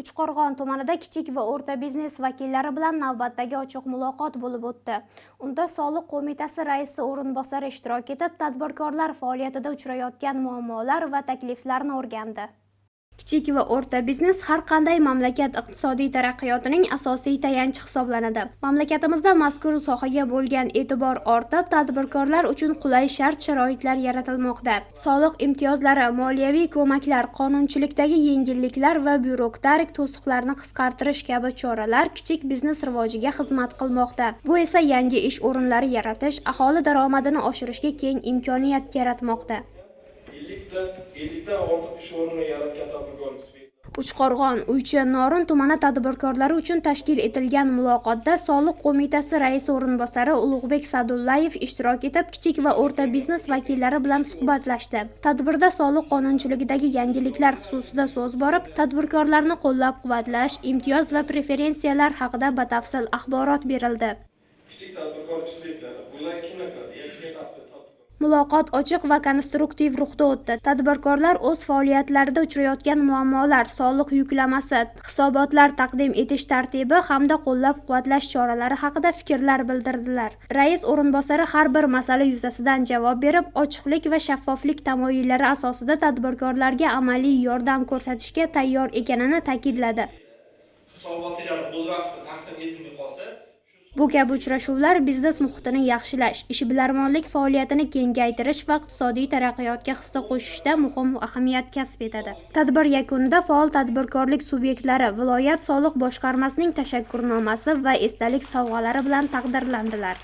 Uchqo'rg'on tumanida kichik va o'rta biznes vakillari bilan navbatdagi ochiq muloqot bo'lib o'tdi. Unda soliq qo'mitasi raisi o'rinbosari ishtirok etib, tadbirkorlar faoliyatida uchrayotgan muammolar va takliflarni o'rgandi. Kichik va o'rta biznes har qanday mamlakat iqtisodiy taraqqiyotining asosiy tayanchi hisoblanadi. Mamlakatimizda mazkur sohaga bo'lgan e'tibor ortib, tadbirkorlar uchun qulay shart-sharoitlar yaratilmoqda. Soliq imtiyozlari, moliyaviy ko'maklar, qonunchilikdagi yengilliklar va byurokratik to'siqlarni qisqartirish kabi choralar kichik biznes rivojiga xizmat qilmoqda. Bu esa yangi ish o'rinlari yaratish, aholi daromadini oshirishga keng imkoniyat yaratmoqda. 50 dan ortiq ish o'rnini yaratgan tadbirkorlik subyektlari. Uchqo'rg'on Uychi Norin tumani tadbirkorlari uchun tashkil etilgan muloqotda soliq qo'mitasi raisi o'rinbosari Ulug'bek Sadullayev ishtirok etib, kichik va o'rta biznes vakillari bilan suhbatlashdi. Tadbirda soliq qonunchiligidagi yangiliklar xususida so'z borib, tadbirkorlarni qo'llab-quvvatlash, imtiyoz va preferensiyalar haqida batafsil axborot berildi. Kichik tadbirkorlik subyektlari bular kimlar? Muloqot ochiq va konstruktiv ruhda o'tdi. Tadbirkorlar o'z faoliyatlarida uchrayotgan muammolar, soliq yuklamasi, hisobotlar taqdim etish tartibi hamda qo'llab-quvvatlash choralari haqida fikrlar bildirdilar. Rais o'rinbosari har bir masala yuzasidan javob berib, ochiqlik va shaffoflik tamoyillari asosida tadbirkorlarga amaliy yordam ko'rsatishga tayyor ekanini ta'kidladi. Hisobotlar o'z vaqtida taqdim etilmay qolsa, bu kabi uchrashuvlar biznes muhitini yaxshilash, ishbilarmonlik faoliyatini kengaytirish va iqtisodiy taraqqiyotga hissa qo'shishda muhim ahamiyat kasb etadi. Tadbir yakunida faol tadbirkorlik subyektlari viloyat soliq boshqarmasining tashakkurnomasi va esdalik sovg'alari bilan taqdirlandilar.